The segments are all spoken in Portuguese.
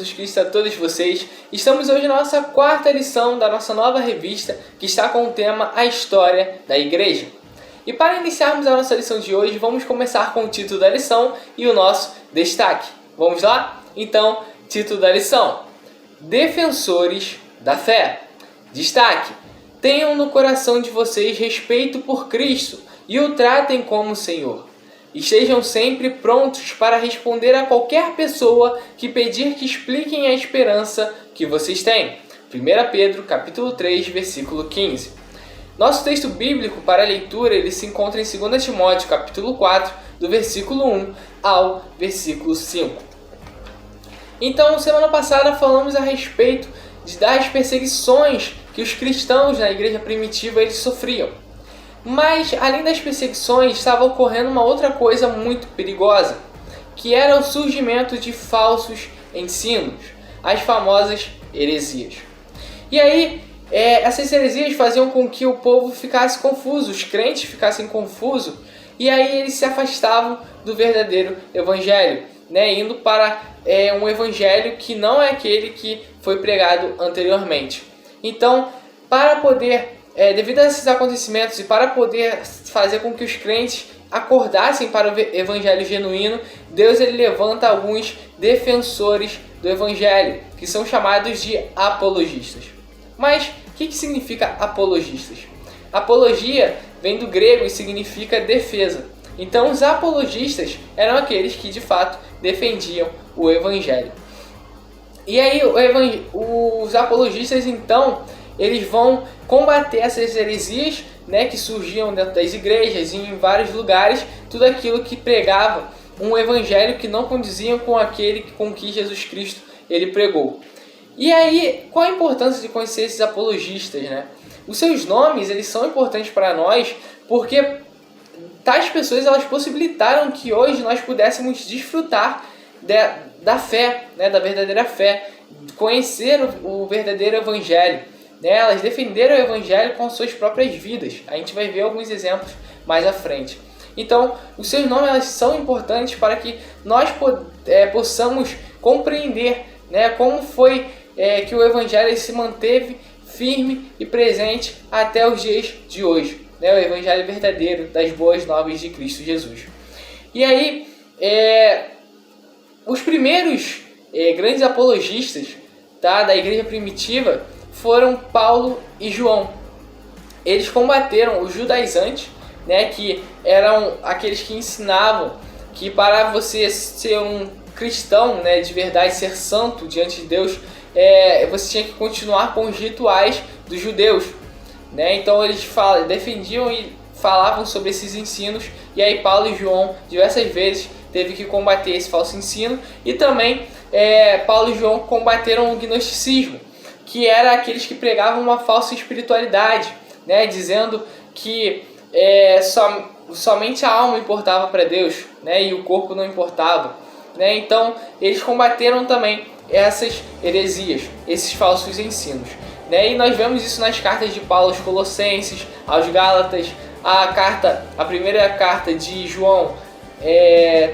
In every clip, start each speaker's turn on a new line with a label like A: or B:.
A: Jesus Cristo a todos vocês. Estamos hoje na nossa quarta lição da nossa nova revista, que está com o tema A História da Igreja. E para iniciarmos a nossa lição de hoje, vamos começar com o título da lição e o nosso destaque. Vamos lá? Então, título da lição: Defensores da Fé. Destaque: tenham no coração de vocês respeito por Cristo e o tratem como Senhor. Estejam sempre prontos para responder a qualquer pessoa que pedir que expliquem a esperança que vocês têm. 1 Pedro, capítulo 3, versículo 15. Nosso texto bíblico para a leitura ele se encontra em 2 Timóteo, capítulo 4, do versículo 1 ao versículo 5. Então, semana passada falamos a respeito das perseguições que os cristãos na igreja primitiva eles sofriam. Mas, além das perseguições, estava ocorrendo uma outra coisa muito perigosa, que era o surgimento de falsos ensinos, as famosas heresias. E aí, essas heresias faziam com que o povo ficasse confuso, os crentes ficassem confusos, e aí eles se afastavam do verdadeiro evangelho, indo para um evangelho que não é aquele que foi pregado anteriormente. Então, para poder devido a esses acontecimentos e para poder fazer com que os crentes acordassem para o evangelho genuíno, Deus ele levanta alguns defensores do evangelho, que são chamados de apologistas. Mas o que significa apologistas? Apologia vem do grego e significa defesa. Então os apologistas eram aqueles que de fato defendiam o evangelho. E aí os apologistas então eles vão combater essas heresias, que surgiam dentro das igrejas e em vários lugares, tudo aquilo que pregava um evangelho que não condizia com aquele com que Jesus Cristo ele pregou. E aí, qual a importância de conhecer esses apologistas, Os seus nomes, eles são importantes para nós, porque tais pessoas elas possibilitaram que hoje nós pudéssemos desfrutar da fé, da verdadeira fé, conhecer o verdadeiro evangelho. Elas defenderam o evangelho com suas próprias vidas. A gente vai ver alguns exemplos mais à frente. Então, os seus nomes elas são importantes para que nós possamos compreender como foi que o evangelho se manteve firme e presente até os dias de hoje. O evangelho verdadeiro das boas novas de Cristo Jesus. E aí, os primeiros grandes apologistas da igreja primitiva foram Paulo e João. Eles combateram os judaizantes, que eram aqueles que ensinavam que para você ser um cristão, de verdade, ser santo diante de Deus, você tinha que continuar com os rituais dos judeus. Então eles defendiam e falavam sobre esses ensinos, e aí Paulo e João diversas vezes teve que combater esse falso ensino, e também Paulo e João combateram o gnosticismo, que era aqueles que pregavam uma falsa espiritualidade, dizendo que somente a alma importava para Deus, e o corpo não importava. Então, eles combateram também essas heresias, esses falsos ensinos. E nós vemos isso nas cartas de Paulo aos Colossenses, aos Gálatas, a primeira carta de João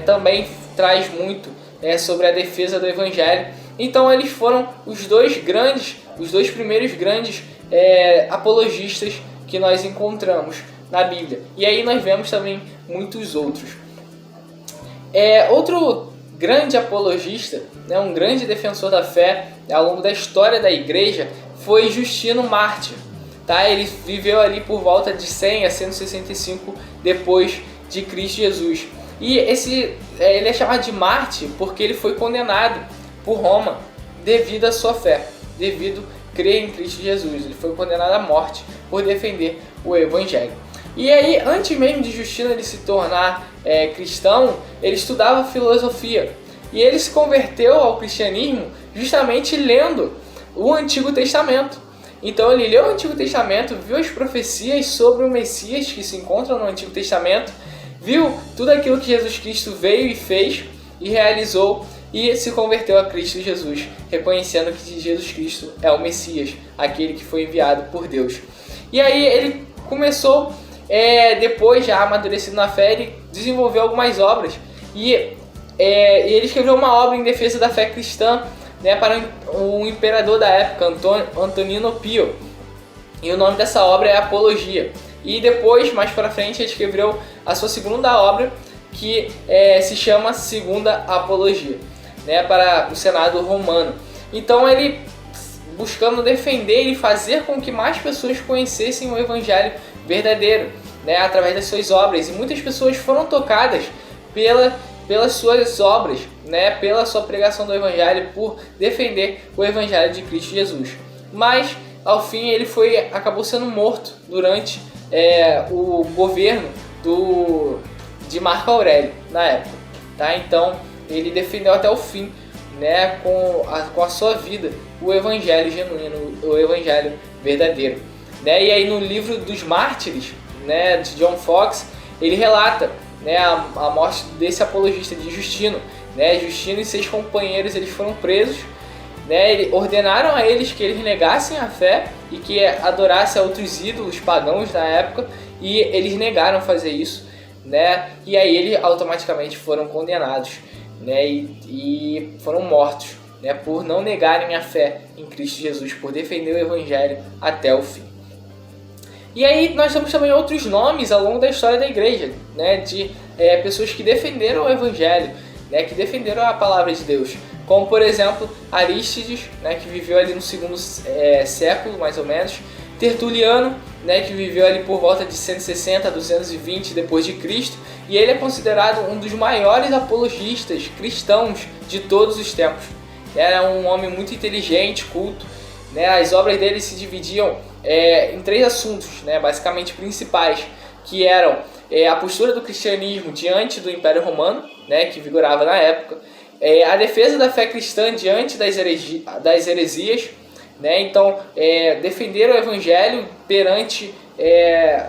A: também traz muito sobre a defesa do Evangelho. Então eles foram os dois primeiros grandes apologistas que nós encontramos na Bíblia. E aí nós vemos também muitos outros. Outro grande apologista, um grande defensor da fé ao longo da história da igreja foi Justino Mártir. Ele viveu ali por volta de 100 a 165 depois de Cristo Jesus. E ele é chamado de Mártir porque ele foi condenado por Roma devido à sua fé, devido a crer em Cristo Jesus. Ele foi condenado à morte por defender o evangelho. E aí, antes mesmo de Justino ele se tornar cristão, ele estudava filosofia. E ele se converteu ao cristianismo justamente lendo o Antigo Testamento. Então ele leu o Antigo Testamento, viu as profecias sobre o Messias que se encontram no Antigo Testamento, viu tudo aquilo que Jesus Cristo veio e fez e realizou, e se converteu a Cristo Jesus, reconhecendo que Jesus Cristo é o Messias, aquele que foi enviado por Deus. E aí ele começou, depois já amadurecido na fé, ele desenvolveu algumas obras, e ele escreveu uma obra em defesa da fé cristã, né, para o imperador da época, Antonino Pio. E o nome dessa obra é Apologia. E depois, mais para frente, ele escreveu a sua segunda obra, que se chama Segunda Apologia, né, para o Senado romano. Então ele, buscando defender e fazer com que mais pessoas conhecessem o Evangelho verdadeiro, né, através das suas obras. E muitas pessoas foram tocadas pelas suas obras, né, pela sua pregação do Evangelho, por defender o Evangelho de Cristo Jesus. Mas, ao fim, ele acabou sendo morto durante o governo de Marco Aurélio, na época. Tá? Então, ele defendeu até o fim, né, com a sua vida, o Evangelho genuíno, o Evangelho verdadeiro. Né? E aí no livro dos Mártires, né, de John Foxe, ele relata, né, a morte desse apologista de Justino. Né? Justino e 6 companheiros, eles foram presos, né? Ordenaram a eles que eles negassem a fé e que adorassem a outros ídolos pagãos da época, e eles negaram fazer isso, né? E aí eles automaticamente foram condenados, né? E foram mortos, né, por não negarem a fé em Cristo Jesus, por defender o Evangelho até o fim. E aí nós temos também outros nomes ao longo da história da igreja, né, de pessoas que defenderam o Evangelho, né, que defenderam a palavra de Deus, como por exemplo Arístides, né, que viveu ali no segundo século mais ou menos, Tertuliano, né, que viveu ali por volta de 160 a 220 depois de Cristo, e ele é considerado um dos maiores apologistas cristãos de todos os tempos. Era um homem muito inteligente, culto, né? As obras dele se dividiam em 3 assuntos, né, basicamente principais, que eram a postura do cristianismo diante do Império Romano, né, que vigorava na época, a defesa da fé cristã diante das heresias, né? Então, defender o Evangelho perante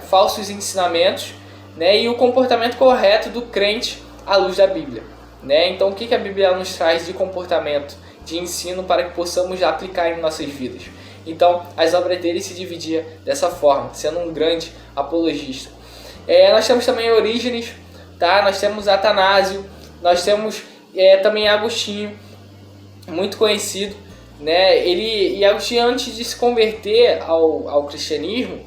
A: falsos ensinamentos, né, e o comportamento correto do crente à luz da Bíblia. Né? Então, o que a Bíblia nos traz de comportamento, de ensino, para que possamos aplicar em nossas vidas? Então, as obras dele se dividiam dessa forma, sendo um grande apologista. Nós temos também Orígenes, tá? Nós temos Atanásio, nós temos também Agostinho, muito conhecido, né? E Agostinho, antes de se converter ao cristianismo,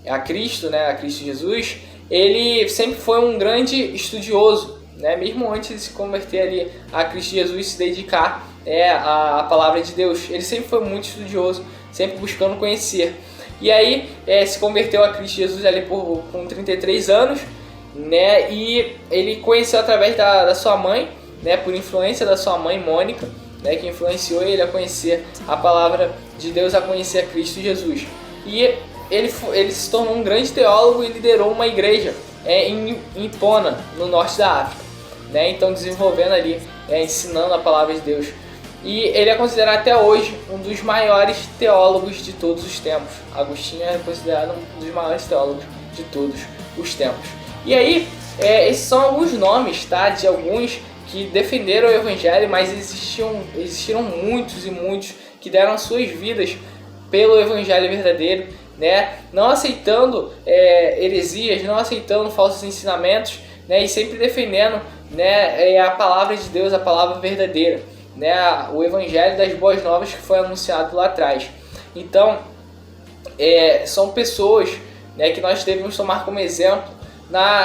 A: a Cristo, né, a Cristo Jesus, ele sempre foi um grande estudioso, né? Mesmo antes de se converter ali a Cristo Jesus, se dedicar à palavra de Deus, ele sempre foi muito estudioso, sempre buscando conhecer. E aí se converteu a Cristo Jesus ali com 33 anos, né? E ele conheceu através da sua mãe, né? Por influência da sua mãe Mônica, né? Que influenciou ele a conhecer a palavra de Deus, a conhecer a Cristo Jesus. E ele se tornou um grande teólogo e liderou uma igreja em Hipona, no norte da África, né? Então desenvolvendo ali, ensinando a palavra de Deus. E ele é considerado até hoje um dos maiores teólogos de todos os tempos. Agostinho é considerado um dos maiores teólogos de todos os tempos. E aí, esses são alguns nomes, tá, de alguns que defenderam o Evangelho, mas existiram muitos e muitos que deram suas vidas pelo Evangelho verdadeiro, né, não aceitando heresias, não aceitando falsos ensinamentos, né, e sempre defendendo, né, a palavra de Deus, a palavra verdadeira, né, o Evangelho das Boas Novas que foi anunciado lá atrás. Então, são pessoas, né, que nós devemos tomar como exemplo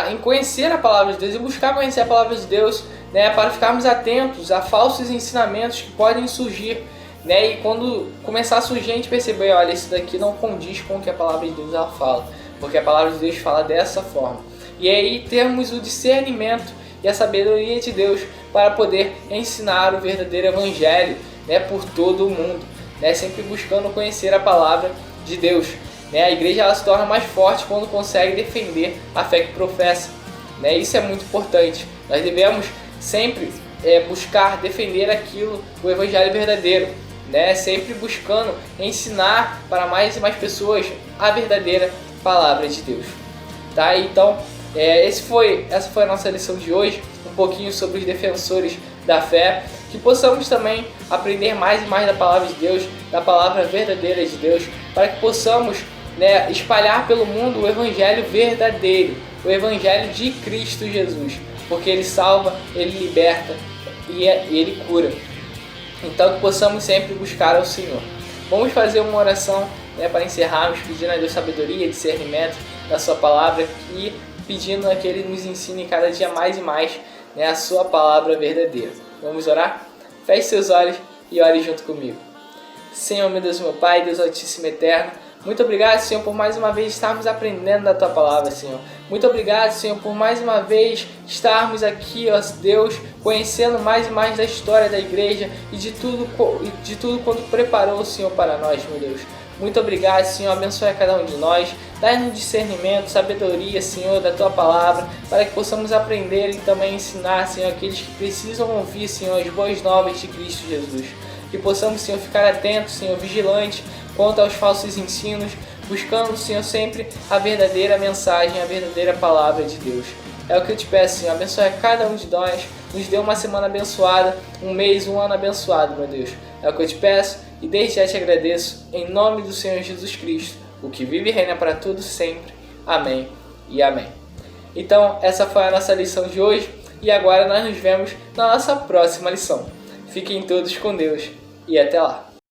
A: em conhecer a palavra de Deus e buscar conhecer a palavra de Deus, né, para ficarmos atentos a falsos ensinamentos que podem surgir, né, e quando começar a surgir a gente perceber, olha, isso daqui não condiz com o que a palavra de Deus fala, porque a palavra de Deus fala dessa forma. E aí termos o discernimento e a sabedoria de Deus para poder ensinar o verdadeiro Evangelho, né, por todo o mundo, né, sempre buscando conhecer a palavra de Deus. Né, a igreja ela se torna mais forte quando consegue defender a fé que professa. Né, isso é muito importante. Nós devemos sempre buscar defender o Evangelho verdadeiro, né, sempre buscando ensinar para mais e mais pessoas a verdadeira palavra de Deus. Tá? Então, essa foi a nossa lição de hoje, um pouquinho sobre os defensores da fé, que possamos também aprender mais e mais da palavra de Deus, da palavra verdadeira de Deus, para que possamos, né, espalhar pelo mundo o Evangelho verdadeiro, o Evangelho de Cristo Jesus, porque Ele salva, Ele liberta e Ele cura. Então que possamos sempre buscar ao Senhor. Vamos fazer uma oração, para encerrarmos, pedindo a Deus sabedoria, discernimento da sua palavra e pedindo a que Ele nos ensine cada dia mais e mais, a sua palavra verdadeira. Vamos orar? Feche seus olhos e ore junto comigo. Senhor, meu Deus, meu Pai, Deus Altíssimo e Eterno, muito obrigado, Senhor, por mais uma vez estarmos aprendendo da Tua Palavra, Senhor. Muito obrigado, Senhor, por mais uma vez estarmos aqui, ó Deus, conhecendo mais e mais da história da igreja e de tudo quanto preparou o Senhor para nós, meu Deus. Muito obrigado, Senhor, abençoe a cada um de nós, dá-nos discernimento, sabedoria, Senhor, da Tua Palavra, para que possamos aprender e também ensinar, Senhor, aqueles que precisam ouvir, Senhor, as boas novas de Cristo Jesus. Que possamos, Senhor, ficar atentos, Senhor, vigilantes quanto aos falsos ensinos, buscando, Senhor, sempre a verdadeira mensagem, a verdadeira palavra de Deus. É o que eu te peço, Senhor, abençoe a cada um de nós, nos dê uma semana abençoada, um mês, um ano abençoado, meu Deus. É o que eu te peço e desde já te agradeço, em nome do Senhor Jesus Cristo, o que vive e reina para todos sempre. Amém e amém. Então, essa foi a nossa lição de hoje e agora nós nos vemos na nossa próxima lição. Fiquem todos com Deus e até lá.